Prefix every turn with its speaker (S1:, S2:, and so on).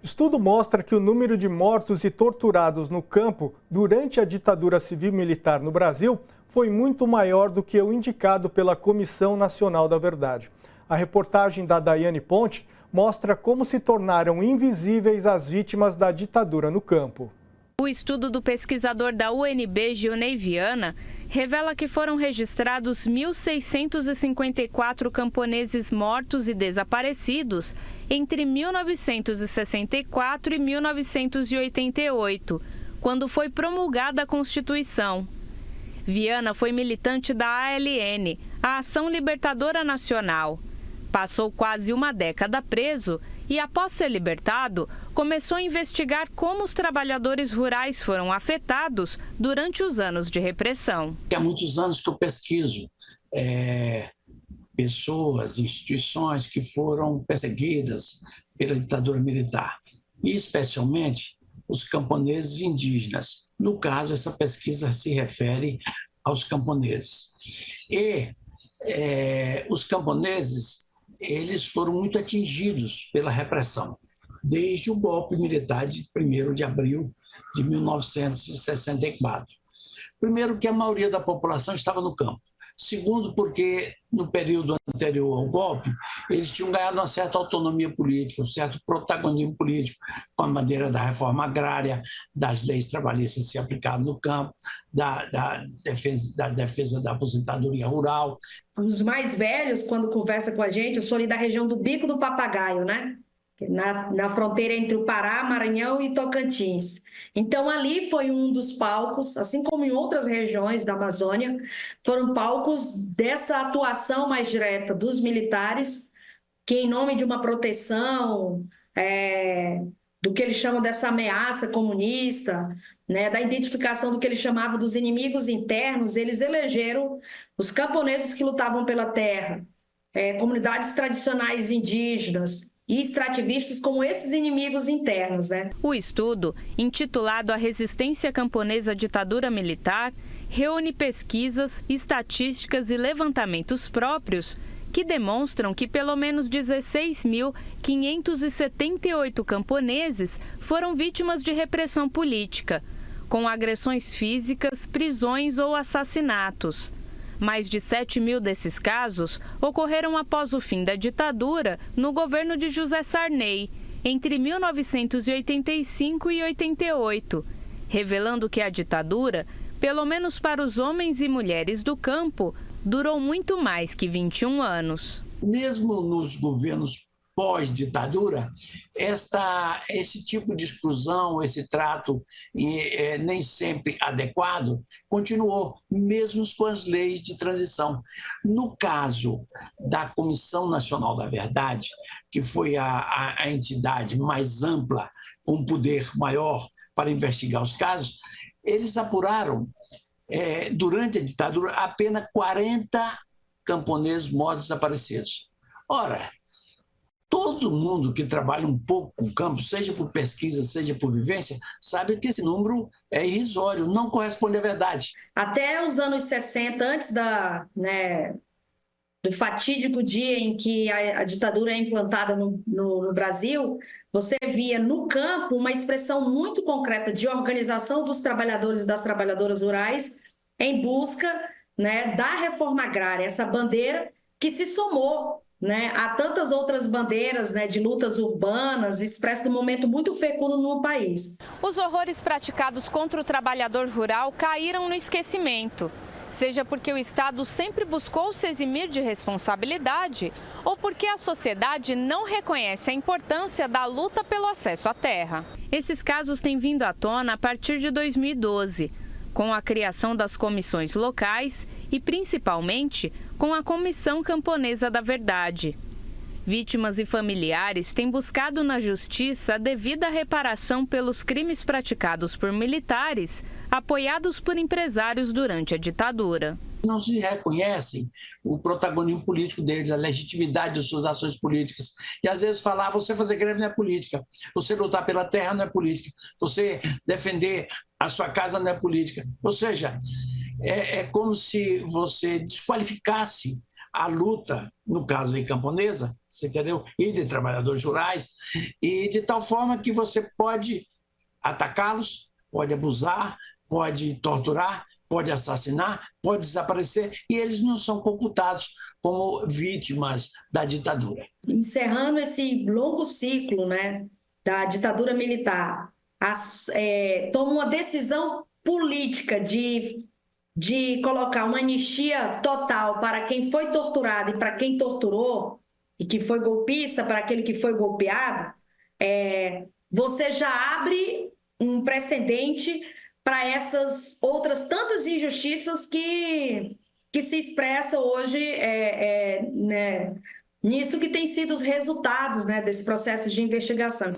S1: Estudo mostra que o número de mortos e torturados no campo durante a ditadura civil-militar no Brasil foi muito maior do que o indicado pela Comissão Nacional da Verdade. A reportagem da Daiane Ponte mostra como se tornaram invisíveis as vítimas da ditadura no campo.
S2: O estudo do pesquisador da UNB, Gilney Viana, revela que foram registrados 1.654 camponeses mortos e desaparecidos entre 1964 e 1988, quando foi promulgada a Constituição. Viana foi militante da ALN, a Ação Libertadora Nacional. Passou quase uma década preso e, após ser libertado, começou a investigar como os trabalhadores rurais foram afetados durante os anos de repressão.
S3: Há muitos anos que eu pesquiso pessoas, instituições que foram perseguidas pela ditadura militar, e especialmente os camponeses indígenas. No caso, essa pesquisa se refere aos camponeses. E os camponeses, eles foram muito atingidos pela repressão, desde o golpe militar de 1º de abril de 1964. Primeiro, que a maioria da população estava no campo. Segundo, porque no período anterior ao golpe, eles tinham ganhado uma certa autonomia política, um certo protagonismo político, com a bandeira da reforma agrária, das leis trabalhistas se aplicadas no campo, da defesa da aposentadoria rural.
S4: Os mais velhos, quando conversa com a gente, eu sou ali da região do Bico do Papagaio, né? Na fronteira entre o Pará, Maranhão e Tocantins. Então, ali foi um dos palcos, assim como em outras regiões da Amazônia, foram palcos dessa atuação mais direta dos militares, que em nome de uma proteção, do que eles chamam dessa ameaça comunista, né, da identificação do que eles chamavam dos inimigos internos, eles elegeram os camponeses que lutavam pela terra, comunidades tradicionais indígenas, e extrativistas como esses inimigos internos, né?
S2: O estudo, intitulado A Resistência Camponesa à Ditadura Militar, reúne pesquisas, estatísticas e levantamentos próprios que demonstram que pelo menos 16.578 camponeses foram vítimas de repressão política, com agressões físicas, prisões ou assassinatos. Mais de 7.000 desses casos ocorreram após o fim da ditadura no governo de José Sarney, entre 1985 e 88, revelando que a ditadura, pelo menos para os homens e mulheres do campo, durou muito mais que 21 anos.
S3: Mesmo nos governos pós-ditadura, esse tipo de exclusão, esse trato nem sempre adequado, continuou, mesmo com as leis de transição. No caso da Comissão Nacional da Verdade, que foi a entidade mais ampla, com um poder maior para investigar os casos, eles apuraram, durante a ditadura, apenas 40 camponeses mortos desaparecidos. Ora, todo mundo que trabalha um pouco com o campo, seja por pesquisa, seja por vivência, sabe que esse número é irrisório, não corresponde à verdade.
S4: Até os anos 60, antes do fatídico dia em que a ditadura é implantada no Brasil, você via no campo uma expressão muito concreta de organização dos trabalhadores e das trabalhadoras rurais em busca, da reforma agrária, essa bandeira que se somou, há tantas outras bandeiras, de lutas urbanas, expressas num momento muito fecundo no país.
S2: Os horrores praticados contra o trabalhador rural caíram no esquecimento, seja porque o Estado sempre buscou se eximir de responsabilidade ou porque a sociedade não reconhece a importância da luta pelo acesso à terra. Esses casos têm vindo à tona a partir de 2012, com a criação das comissões locais e, principalmente, com a Comissão Camponesa da Verdade. Vítimas e familiares têm buscado na Justiça a devida reparação pelos crimes praticados por militares, apoiados por empresários durante a ditadura.
S3: Não se reconhecem o protagonismo político deles, a legitimidade de suas ações políticas. E às vezes falar, você fazer greve não é política, você lutar pela terra não é política, você defender a sua casa não é política. Ou seja, é como se você desqualificasse a luta, no caso aí camponesa, você entendeu? E de trabalhadores rurais, e de tal forma que você pode atacá-los, pode abusar, pode torturar, pode assassinar, pode desaparecer, e eles não são computados como vítimas da ditadura.
S4: Encerrando esse longo ciclo, né, da ditadura militar, toma uma decisão política de colocar uma anistia total para quem foi torturado e para quem torturou, e que foi golpista para aquele que foi golpeado, você já abre um precedente para essas outras tantas injustiças que se expressam hoje né, nisso que tem sido os resultados, né, desse processo de investigação.